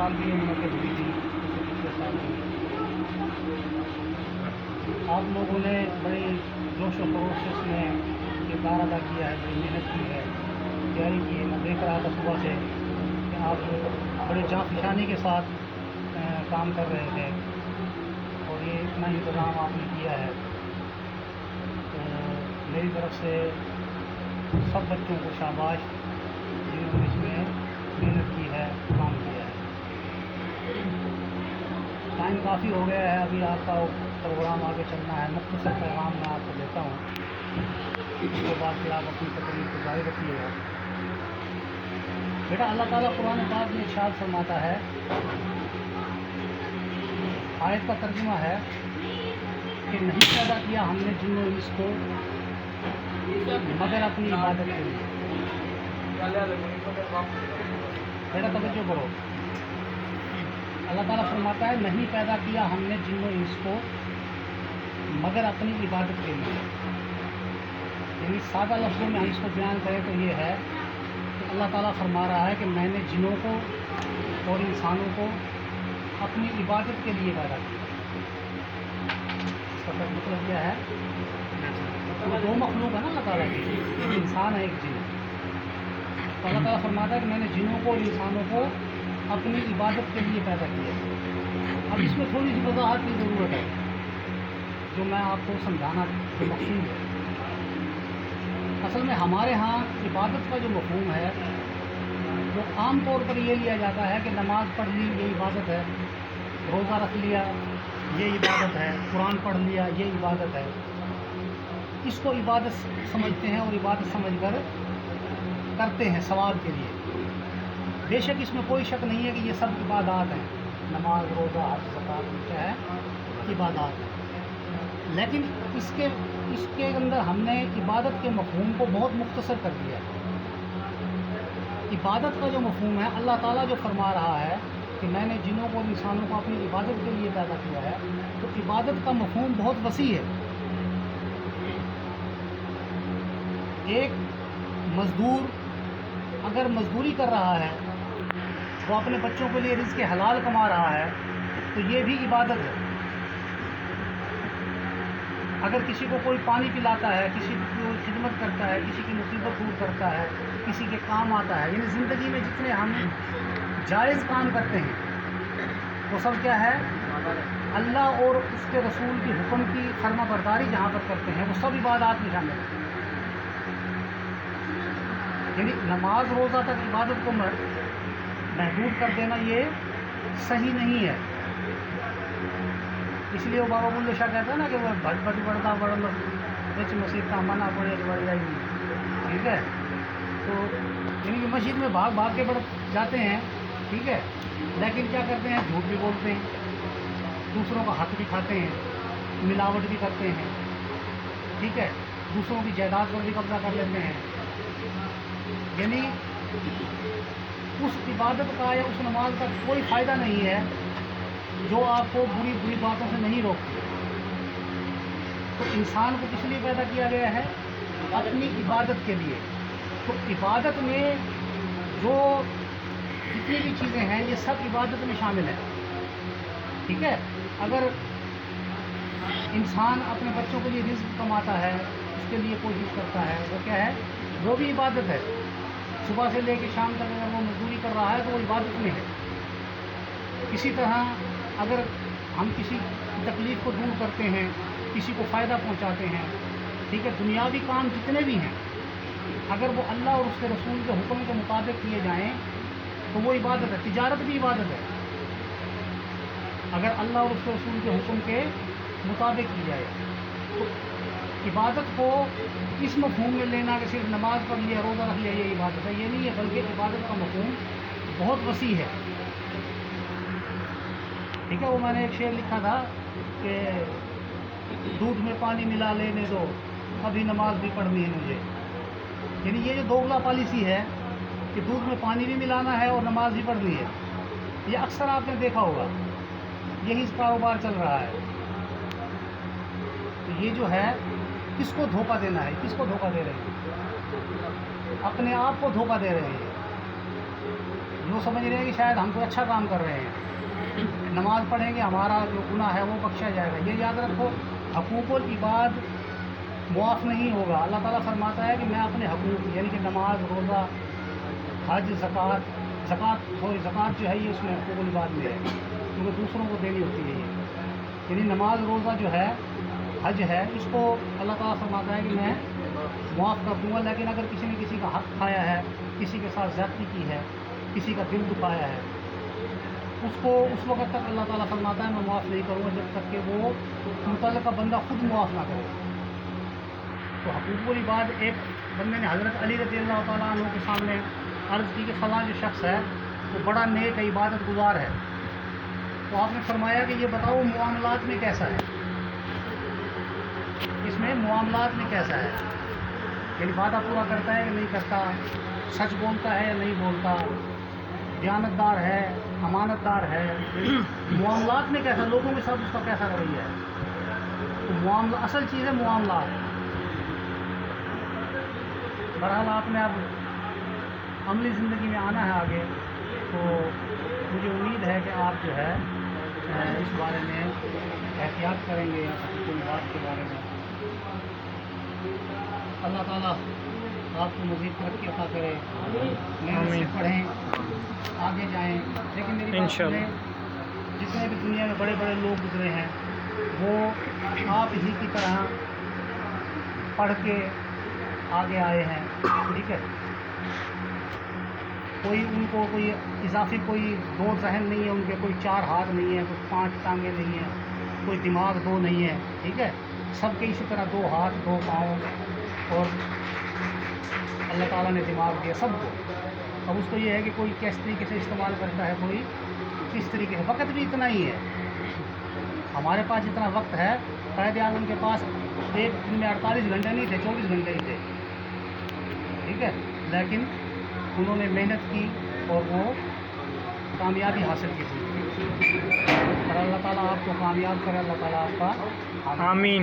साल भी मुनक़िद हुई थी, उससे पिछले साल हुई। आप लोगों ने बड़ी जोश व खरोश से इसमें किरदार अदा किया है, बड़ी मेहनत की है, तैयारी की है। मैं देख रहा था सुबह से कि आप बड़े जाँफशानी के साथ काम कर रहे थे और ये इतना इंतज़ाम आपने किया है। तो मेरी तरफ से सब बच्चों को शाबाश जिन्होंने इसमें मेहनत की है, काम किया है। टाइम काफ़ी हो गया है, अभी आपका प्रोग्राम आगे चलना है। मुख्तसर पैगाम मैं आपको देता हूँ, उसके बाद फिर आप अपनी तकरीर को जारी रखिएगा। बेटा, अल्लाह ताला कुरान पाक में इरशाद फरमाता है, आयत का तर्जुमा है कि नहीं पैदा किया हमने जिन्नो इंस को मगर अपनी इबादत के लिए। बेटा तवज्जो करो, अल्लाह ताला फरमाता है नहीं पैदा किया हमने जिन्नो इंस को मगर अपनी इबादत के लिए। यानी सादा लफ्ज़ों में हम इसको बयान करें तो ये है कि अल्लाह ताला फरमा रहा है कि मैंने जिनों को और इंसानों को अपनी इबादत के लिए पैदा किया। इसका मतलब क्या है? वो दो मखलूक है ना अल्लाह ताला की, एक इंसान है एक जिन। तो अल्लाह ताला फरमाता है कि मैंने जिनों को और इंसानों को अपनी इबादत के लिए पैदा किया। अब इसमें थोड़ी सी वजाहत की ज़रूरत है जो मैं आपको समझाना जो मकसूद है। असल में हमारे यहाँ इबादत का जो मफ़हूम है वो आम तौर पर ये लिया जाता है कि नमाज़ पढ़ ली ये इबादत है, रोज़ा रख लिया ये इबादत है, कुरान पढ़ लिया ये इबादत है। इसको इबादत समझते हैं और इबादत समझकर करते हैं सवाब के लिए। बेशक इसमें कोई शक नहीं है कि ये सब इबादत हैं, नमाज रोज़ा हज ज़कात क्या है इबादत है। लेकिन इसके अंदर हमने इबादत के मफ़हूम को बहुत मुख्तसर कर दिया है। इबादत का जो मफ़हूम है अल्लाह ताला जो फरमा रहा है कि मैंने जिनों को इंसानों को अपनी इबादत के लिए पैदा किया है, तो इबादत का मफ़हूम बहुत वसी है। एक मज़दूर अगर मज़दूरी कर रहा है, वो अपने बच्चों के लिए रिज़्क़ हलाल कमा रहा है, तो ये भी इबादत है। अगर किसी को कोई पानी पिलाता है, किसी की कोई खिदमत करता है, किसी की मुसीबत दूर करता है, किसी के काम आता है, यानी ज़िंदगी में जितने हम जायज़ काम करते हैं वो सब क्या है? अल्लाह और उसके रसूल की हुक्म की फर्मा बरदारी जहाँ पर करते हैं वो सब इबादत में शामिल है। यानी नमाज रोज़ा तक इबादत को महदूद कर देना ये सही नहीं है। इसलिए वो बाबा बुल्ले शाह कहता है ना कि वो भट भट बढ़ता बड़ा बिच मस्जिद का मना पड़े बढ़ जाएगी। ठीक है, तो यानी कि मस्जिद में भाग भाग के बढ़ जाते हैं, ठीक है, लेकिन क्या करते हैं? झूठ भी बोलते हैं, दूसरों का हक भी खाते हैं, मिलावट भी करते हैं, ठीक है, दूसरों की जायदाद पर भी कब्जा कर लेते हैं। यानी उस इबादत का या उस नमाज का कोई फ़ायदा नहीं है जो आपको बुरी बुरी बातों से नहीं रोकती। तो इंसान को किस लिए पैदा किया गया है? अपनी इबादत के लिए। तो इबादत में जो जितनी भी चीज़ें हैं ये सब इबादत में शामिल है। ठीक है, अगर इंसान अपने बच्चों के लिए रिज़्क़ कमाता है, उसके लिए कोशिश करता है, वो क्या है? वो भी इबादत है। सुबह से लेकर शाम तक अगर वो मजदूरी कर रहा है तो वो इबादत में है। इसी तरह अगर हम किसी तकलीफ़ को दूर करते हैं, किसी को फ़ायदा पहुंचाते हैं, ठीक है, दुनियावी काम जितने भी हैं अगर वो अल्लाह और उसके रसूल के हुक्म के मुताबिक किए जाएं तो वो इबादत है। तिजारत भी इबादत है अगर अल्लाह और उसके रसूल के हुक्म के मुताबिक की जाए। तो इबादत को इस मफ़हूम में लेना कि सिर्फ नमाज पढ़ लिया रोज़ा रख लिया ये इबादत है, ये नहीं है, बल्कि इबादत का मफ़हूम बहुत वसी है। ठीक है, वो मैंने एक शेर लिखा था कि दूध में पानी मिला लेने दो अभी नमाज भी पढ़नी है मुझे। यानी ये जो दोगला पॉलिसी है कि दूध में पानी भी मिलाना है और नमाज भी पढ़नी है, ये अक्सर आपने देखा होगा, यही कारोबार चल रहा है। तो ये जो है किसको धोखा देना है? किसको धोखा दे रहे हैं? अपने आप को धोखा दे रहे हैं। लोग समझ रहे हैं कि शायद हम कोई अच्छा काम कर रहे हैं, नमाज़ पढ़ेंगे हमारा जो गुनाह है वो बख्शा जाएगा। ये याद रखो, हकूक़ुल इबाद मुआफ़ नहीं होगा। अल्लाह ताला फरमाता है कि मैं अपने हकूक़ यानी कि नमाज, रोज़ा, हज, ज़कात जो है ये उसमें हकूक़ुल इबाद में है, क्योंकि दूसरों को देनी होती है ये। यानी नमाज, रोज़ा जो है, हज है, इसको अल्लाह ताला फरमाता है कि मैं मुआफ़ कर दूँगा। लेकिन अगर किसी ने किसी का हक़ खाया है, किसी के साथ ज़्यादती की है, किसी का दिल दुखाया है, उसको उस वक्त तक अल्लाह ताला फरमाता है मैं मुआफ़ नहीं करूँगा जब तक कि वो मुतल्लिक़ा बंदा खुद मुआफ़ ना करे। तो हकूक़ुल इबाद, एक बंदे ने हज़रत अली रज़ियल्लाहु ताला अन्हु के सामने अर्ज़ की कि फ़लाँ जो शख्स है वो बड़ा नेक है, इबादत गुज़ार है। तो आपने फरमाया कि ये बताओ मुआमलात में कैसा है, इसमें मुआमलात में कैसा है, यानी वादा पूरा करता है कि नहीं करता, सच बोलता है या नहीं बोलता, दयानतदार है, अमानतदार है, मुआमलात में कैसा, लोगों के साथ उसका कैसा रवैया है। तो मुआमला असल चीज़ है मुआमलात। बहरहाल आपने अब अमली ज़िंदगी में आना है आगे, तो मुझे उम्मीद है कि आप जो है इस बारे में एहतियात करेंगे हकूक़ुल इबाद के बारे में। अल्लाह ताला आपको मज़ीद तरक्की अता करे, मेहनत से पढ़ें, आगे जाएं। लेकिन मेरी बात सुनें, जितने भी दुनिया में बड़े बड़े लोग गुजरे हैं वो आप ही की तरह पढ़ के आगे आए हैं, ठीक है। कोई उनको कोई इजाफी कोई दो जहन नहीं है उनके, कोई चार हाथ नहीं है, कोई पांच टांगे नहीं है, कोई दिमाग दो नहीं है, ठीक है। सबके इसी तरह दो हाथ, दो पाँव, और अल्लाह ताला ने दिमाग दिया सबको। अब उसको ये है कि कोई किस तरीके से इस्तेमाल करता है, कोई किस तरीके से। वक्त भी इतना ही है, हमारे पास जितना वक्त है, कायदे आज़म के पास एक दिन में 48 घंटे नहीं थे, 24 घंटे ही थे, ठीक है। लेकिन उन्होंने मेहनत की और वो कामयाबी हासिल की थी। और अल्लाह ताला आपको कामयाब करे, अल्लाह ताला आपका आमीन।